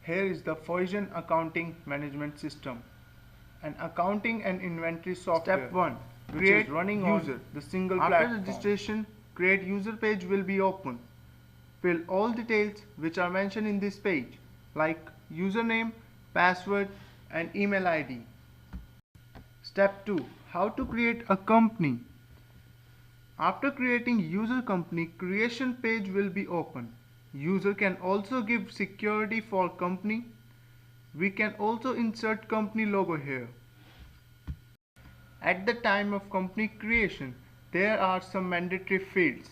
Here is the Fusion Accounting Management System, an accounting and inventory software. Step 1. Which is running user, the single platform. After registration, create user page will be open. Fill all details which are mentioned in this page, like username, password, and email ID. Step 2. How to create a company. After creating user company, creation page will be open. User can also give security for company. We can also insert company logo here. At the time of company creation, there are some mandatory fields.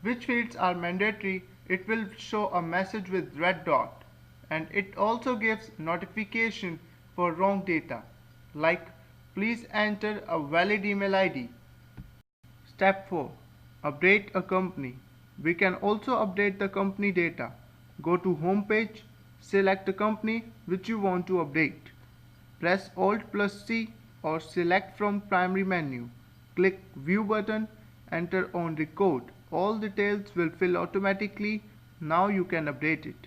Which fields are mandatory? It will show a message with red dot, and it also gives notification for wrong data, like please enter a valid email ID. Step 4. Update a company. We can also update the company data. Go to home page, select the company which you want to update. Press Alt plus C or select from primary menu. Click View button, enter on record. All details will fill automatically. Now you can update it.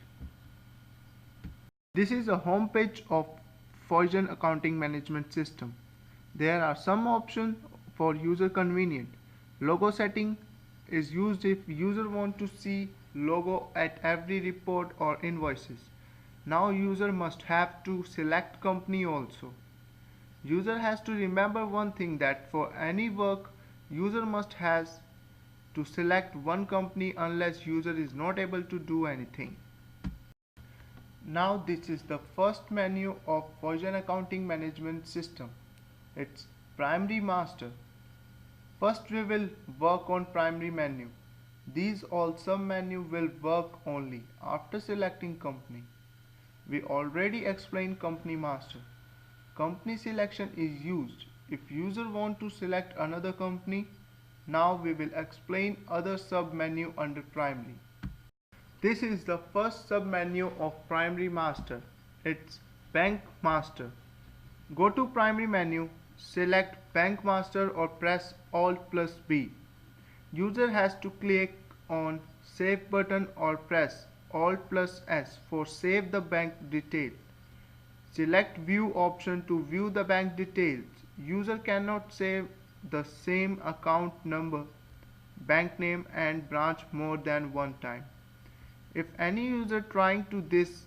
This is a home page of Fusion Accounting Management System. There are some options for user convenience. Logo setting is used if user want to see logo at every report or invoices. Now user must have to select company also. User has to remember one thing, that for any work user must has to select one company unless user is not able to do anything. Now this is the first menu of Fusion Accounting Management System. It's Primary Master. First we will work on primary menu. These all sub-menu will work only after selecting company. We already explained company master. Company selection is used if user want to select another company. Now we will explain other sub-menu under primary. This is the first sub-menu of primary master. It's bank master. Go to primary menu, select bank master or press Alt plus B. User has to click on save button or press Alt plus S for save the bank detail. Select view option to view the bank details. User cannot save the same account number, bank name and branch more than one time. If any user trying to this,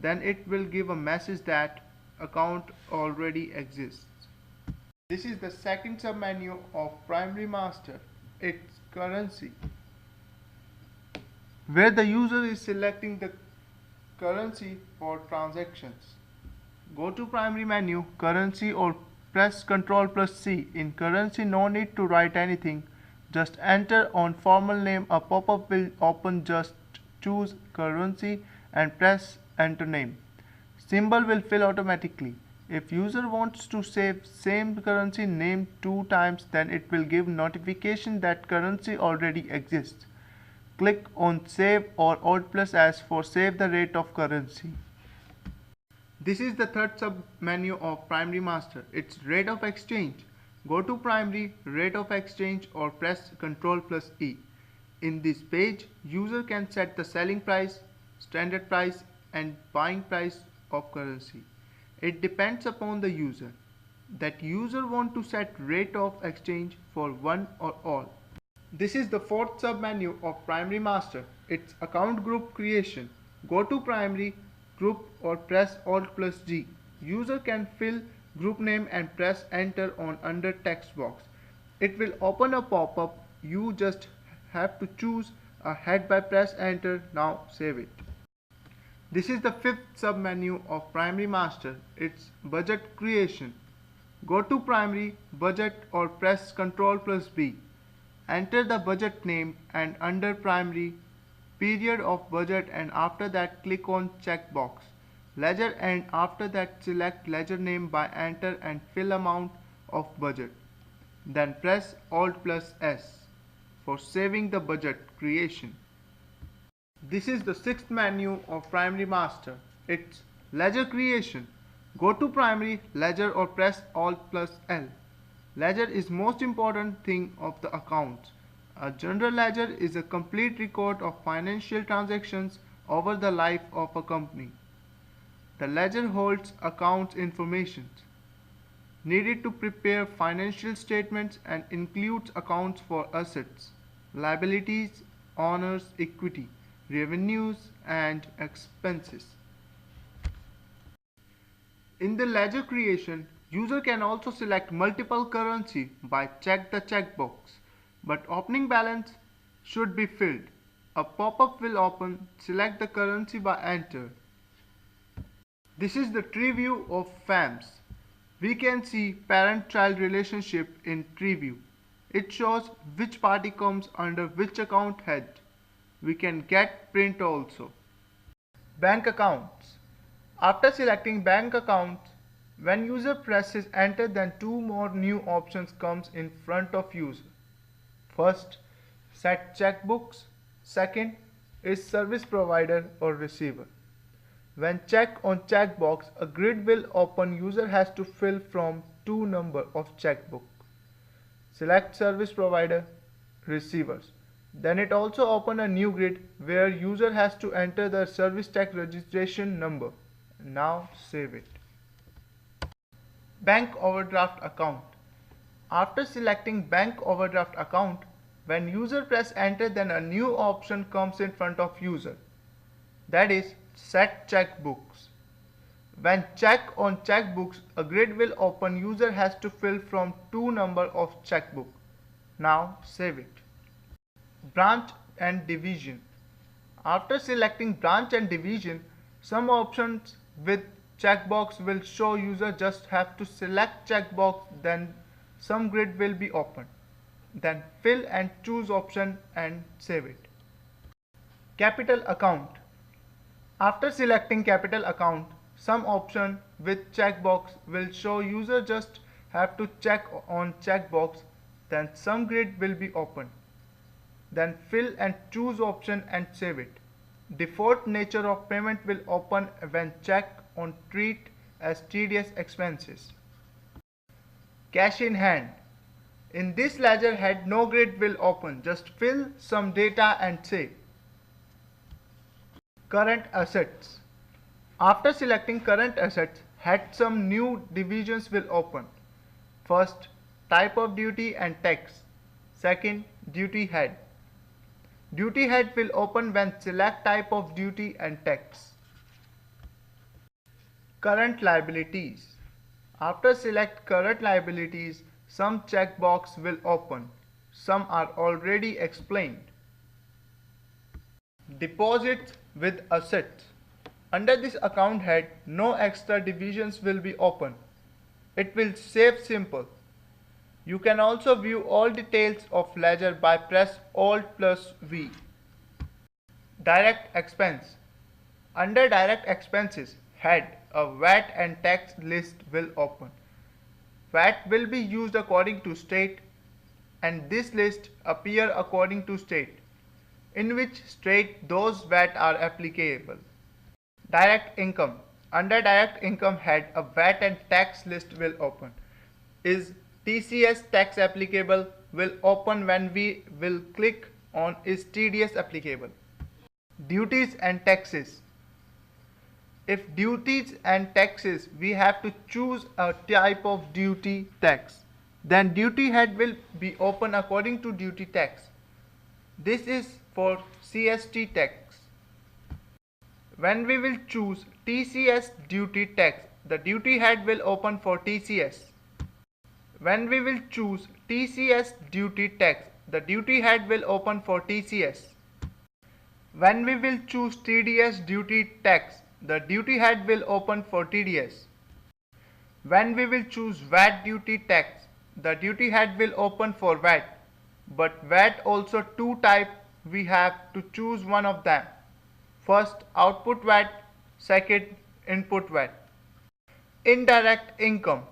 then it will give a message that account already exists. This is the second sub-menu of primary master. It's currency, where the user is selecting the currency for transactions. Go to primary menu, currency, or press Ctrl plus C. In currency, no need to write anything. Just enter on formal name. A pop-up will open. Just choose currency and press enter name. Symbol will fill automatically. If user wants to save same currency name 2 times, then it will give notification that currency already exists. Click on save or Alt plus S for save the rate of currency. This is the third sub menu of primary master. It's rate of exchange. Go to primary, rate of exchange or press Ctrl plus E. In this page, user can set the selling price, standard price and buying price of currency. It depends upon the user. That user want to set rate of exchange for one or all. This is the fourth sub menu of primary master. It's account group creation. Go to primary, group or press Alt plus G. User can fill group name and press enter on under text box. It will open a pop-up. You just have to choose a head by press enter. Now save it. This is the fifth sub-menu of primary master. It's budget creation. Go to primary, budget or press Ctrl plus B. Enter the budget name and under primary, period of budget, and after that click on checkbox. Ledger, and after that select ledger name by enter and fill amount of budget. Then press Alt plus S for saving the budget creation. This is the sixth menu of primary master. It's ledger creation. Go to primary, ledger or press Alt plus L. Ledger is most important thing of the accounts. A general ledger is a complete record of financial transactions over the life of a company. The ledger holds accounts information needed to prepare financial statements and includes accounts for assets, liabilities, honors, equity, revenues, and expenses. In the ledger creation, user can also select multiple currency by check the checkbox, but opening balance should be filled. A pop-up will open, select the currency by enter. This is the tree view of FAMS. We can see parent-child relationship in tree view. It shows which party comes under which account head. We can get print also. Bank accounts. After selecting bank accounts, when user presses enter, then two more new options comes in front of user. First, set checkbooks. Second is service provider or receiver. When check on checkbox, a grid will open. User has to fill from two number of checkbook. Select service provider, receivers. Then it also open a new grid where user has to enter the service tax registration number. Now save it. Bank overdraft account. After selecting bank overdraft account, when user press enter, then a new option comes in front of user. That is set checkbooks. When check on checkbooks, a grid will open. User has to fill from two number of checkbook. Now save it. Branch and division. After selecting branch and division, some options with checkbox will show. User just have to select checkbox, then some grid will be opened. Then fill and choose option and save it. Capital account. After selecting capital account, some option with checkbox will show. User just have to check on checkbox, then some grid will be opened. Then fill and choose option and save it. Default nature of payment will open when check on treat as TDS expenses. Cash in hand. In this ledger head, no grid will open. Just fill some data and save. Current assets. After selecting current assets head, some new divisions will open. First, type of duty and tax. Second, duty head. Duty head will open when select type of duty and tax. Current liabilities. After select current liabilities, some checkbox will open. Some are already explained. Deposits with assets. Under this account head, no extra divisions will be open. It will save simple. You can also view all details of ledger by press Alt plus V. Direct expense. Under direct expenses head, a VAT and tax list will open. VAT will be used according to state, and this list appear according to state, in which state those VAT are applicable. Direct income. Under direct income head, a VAT and tax list will open. Is TCS tax applicable will open when we will click on is TDS applicable. Duties and taxes. If duties and taxes, we have to choose a type of duty tax. Then duty head will be open according to duty tax. This is for CST tax. When we will choose TCS duty tax, the duty head will open for TCS. When we will choose TCS duty tax, the duty head will open for TCS. When we will choose TDS duty tax, the duty head will open for TDS. When we will choose VAT duty tax, the duty head will open for VAT. But VAT also two types, we have to choose one of them. First, output VAT, second, input VAT. Indirect income.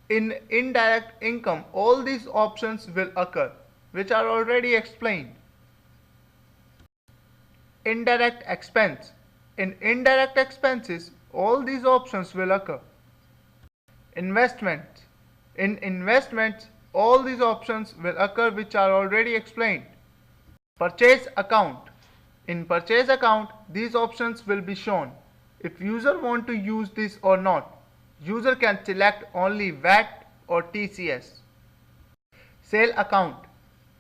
In indirect income, all these options will occur, which are already explained. Indirect expense. In indirect expenses, all these options will occur. Investment. In investments, all these options will occur, which are already explained. Purchase account. In purchase account, these options will be shown. If user want to use this or not, user can select only VAT or TCS. Sale account.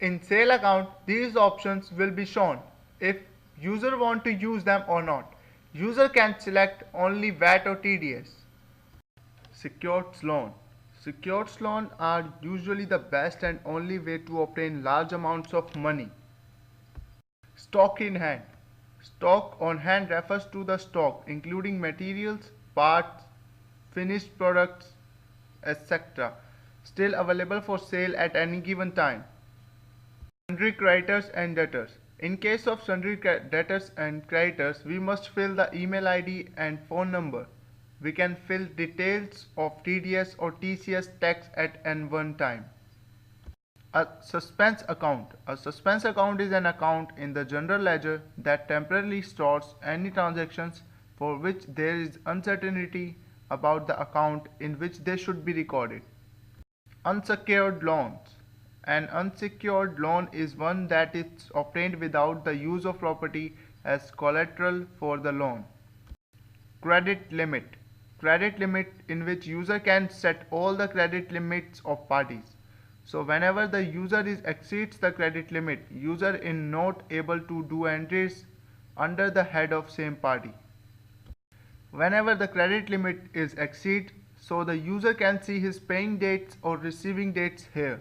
In sale account, these options will be shown if user want to use them or not. User can select only VAT or TDS. Secured loan. Secured loans are usually the best and only way to obtain large amounts of money. Stock in hand. Stock on hand refers to the stock including materials, parts, finished products, etc. still available for sale at any given time. Sundry creditors and debtors. In case of sundry debtors and creditors, we must fill the email ID and phone number. We can fill details of TDS or TCS tax at any one time. A suspense account. A suspense account is an account in the general ledger that temporarily stores any transactions for which there is uncertainty about the account in which they should be recorded. Unsecured loans. An unsecured loan is one that is obtained without the use of property as collateral for the loan. Credit limit. Credit limit in which user can set all the credit limits of parties. So whenever the user exceeds the credit limit, user is not able to do entries under the head of same party. Whenever the credit limit is exceeded, so the user can see his paying dates or receiving dates here.